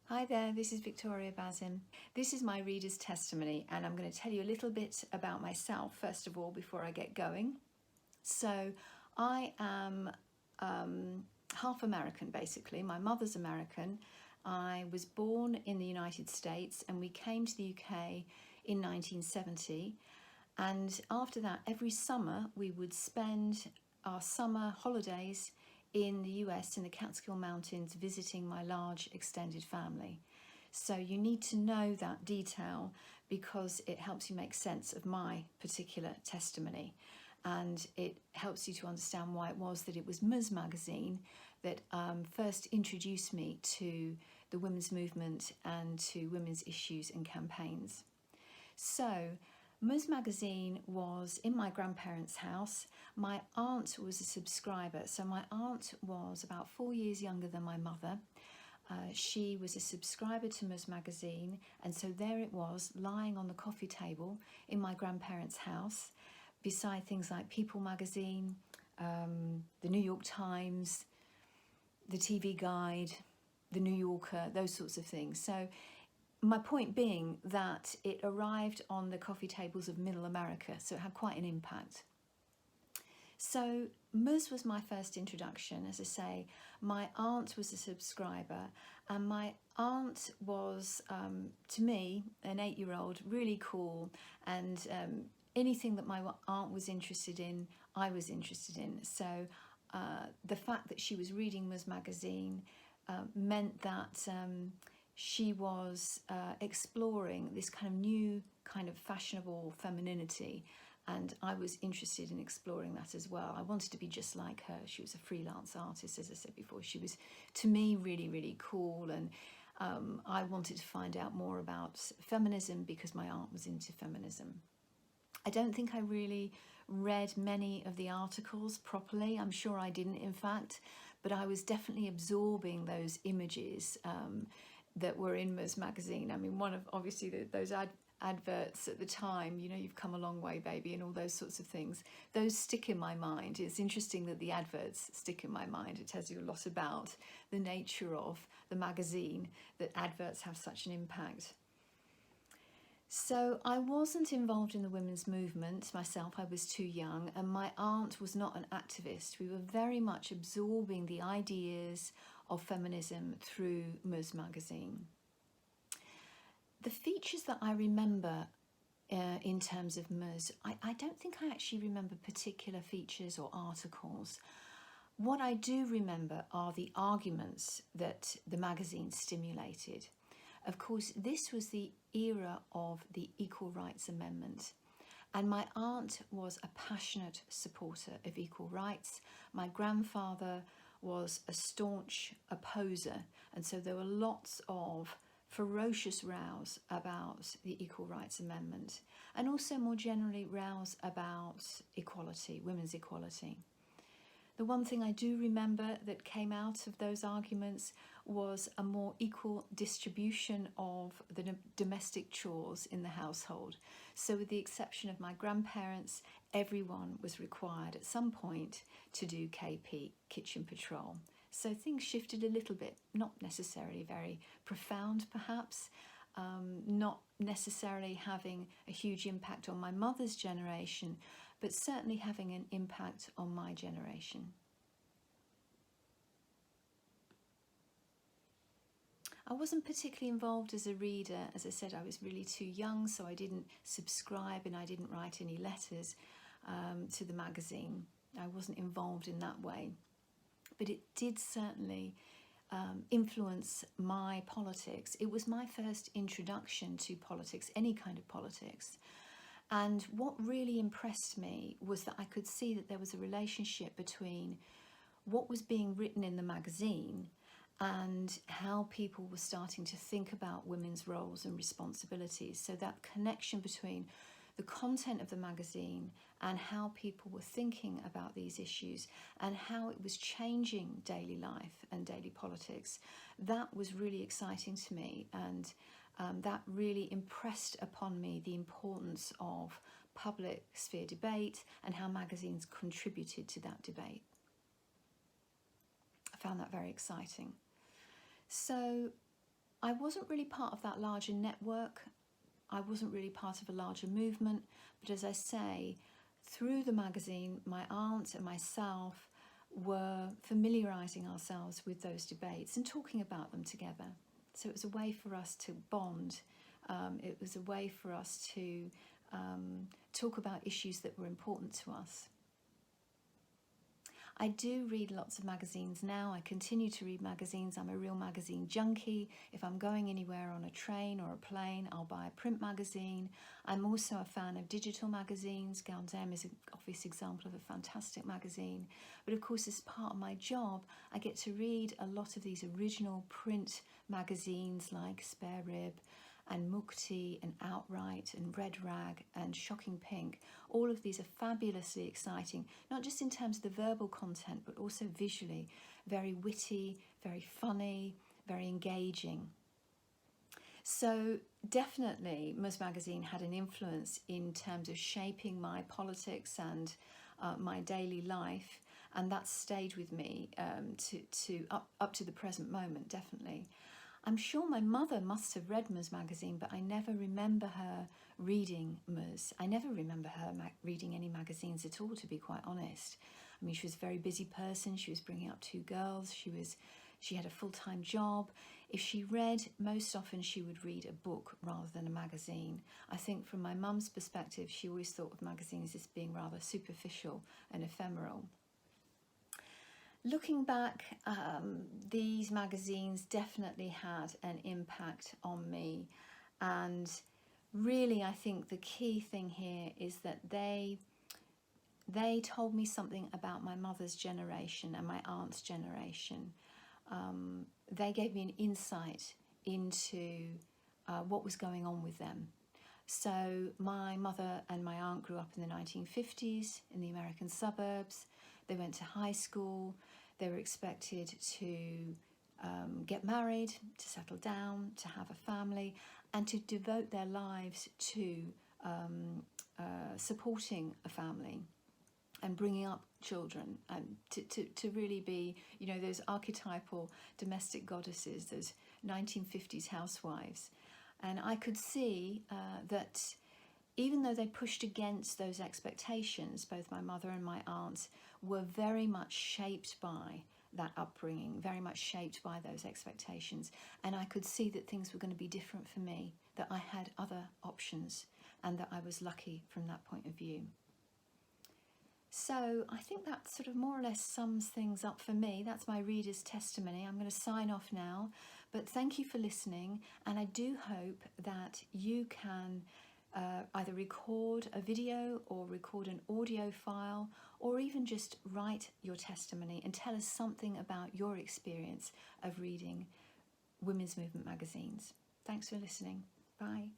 Hi there, this is Victoria Bazin. This is my reader's testimony, and I'm going to tell you a little bit about myself first of all before I get going. So, I am half American basically. My mother's American. I was born in the United States and we came to the UK in 1970. And after that, every summer we would spend our summer holidays in the US in the Catskill Mountains visiting my large extended family. So you need to know that detail because it helps you make sense of my particular testimony, and it helps you to understand why it was that it was Ms. Magazine that first introduced me to the women's movement and to women's issues and campaigns. So Ms. Magazine was in my grandparents' house. My aunt was a subscriber. So my aunt was about 4 years younger than my mother. She was a subscriber to Ms. Magazine, and so there it was, lying on the coffee table in my grandparents' house, beside things like People Magazine, the New York Times, the TV Guide, the New Yorker, those sorts of things. So my point being that it arrived on the coffee tables of Middle America, so it had quite an impact. So Ms. was my first introduction. As I say, my aunt was a subscriber, and my aunt was, to me, an 8-year-old, really cool, and anything that my aunt was interested in, I was interested in. So the fact that she was reading Ms. Magazine meant that she was exploring this kind of new kind of fashionable femininity, and I was interested in exploring that as well. I wanted to be just like her. She was a freelance artist, as I said before. She was, to me, really, really cool, and I wanted to find out more about feminism because my aunt was into feminism. I don't think I really read many of the articles properly. I'm sure I didn't, in fact, but I was definitely absorbing those images that were in Ms. Magazine. I mean, one of obviously those adverts at the time, you know, you've come a long way, baby, and all those sorts of things. Those stick in my mind. It's interesting that the adverts stick in my mind. It tells you a lot about the nature of the magazine, that adverts have such an impact. So I wasn't involved in the women's movement myself. I was too young, and my aunt was not an activist. We were very much absorbing the ideas of feminism through Ms. Magazine. The features that I remember in terms of Ms, I don't think I actually remember particular features or articles. What I do remember are the arguments that the magazine stimulated. Of course, this was the era of the Equal Rights Amendment, and my aunt was a passionate supporter of equal rights. My grandfather was a staunch opposer, and so there were lots of ferocious rows about the Equal Rights Amendment, and also more generally rows about equality, women's equality. The one thing I do remember that came out of those arguments was a more equal distribution of the domestic chores in the household. So with the exception of my grandparents, everyone was required at some point to do KP, kitchen patrol. So things shifted a little bit, not necessarily very profound perhaps, not necessarily having a huge impact on my mother's generation, but certainly having an impact on my generation. I wasn't particularly involved as a reader. As I said, I was really too young, so I didn't subscribe and I didn't write any letters to the magazine. I wasn't involved in that way. But it did certainly influence my politics. It was my first introduction to politics, any kind of politics. And what really impressed me was that I could see that there was a relationship between what was being written in the magazine and how people were starting to think about women's roles and responsibilities. So that connection between the content of the magazine and how people were thinking about these issues and how it was changing daily life and daily politics, that was really exciting to me, and that really impressed upon me the importance of public sphere debate and how magazines contributed to that debate. I found that very exciting. So I wasn't really part of that larger network. I wasn't really part of a larger movement, but as I say, through the magazine, my aunt and myself were familiarising ourselves with those debates and talking about them together. So it was a way for us to bond. It was a way for us to talk about issues that were important to us. I do read lots of magazines now. I continue to read magazines. I'm a real magazine junkie. If I'm going anywhere on a train or a plane, I'll buy a print magazine. I'm also a fan of digital magazines. Galdem is an obvious example of a fantastic magazine. But of course, as part of my job, I get to read a lot of these original print magazines like Spare Rib and Mukti and Outright and Red Rag and Shocking Pink. All of these are fabulously exciting, not just in terms of the verbal content, but also visually. Very witty, very funny, very engaging. So definitely Ms Magazine had an influence in terms of shaping my politics and my daily life, and that stayed with me up to the present moment, definitely. I'm sure my mother must have read Ms Magazine, but I never remember her reading Ms. I never remember her reading any magazines at all, to be quite honest. I mean, she was a very busy person. She was bringing up 2 girls. She had a full-time job. If she read, most often she would read a book rather than a magazine. I think from my mum's perspective, she always thought of magazines as being rather superficial and ephemeral. Looking back, these magazines definitely had an impact on me, and really I think the key thing here is that they told me something about my mother's generation and my aunt's generation. They gave me an insight into what was going on with them. So my mother and my aunt grew up in the 1950s in the American suburbs. They went to high school. They were expected to get married, to settle down, to have a family, and to devote their lives to supporting a family and bringing up children, and to really be, you know, those archetypal domestic goddesses, those 1950s housewives. And I could see that even though they pushed against those expectations, both my mother and my aunt were very much shaped by that upbringing, very much shaped by those expectations. And I could see that things were going to be different for me, that I had other options, and that I was lucky from that point of view. So I think that sort of more or less sums things up for me. That's my reader's testimony. I'm going to sign off now, but thank you for listening. And I do hope that you can either record a video or record an audio file, or even just write your testimony and tell us something about your experience of reading women's movement magazines. Thanks for listening. Bye.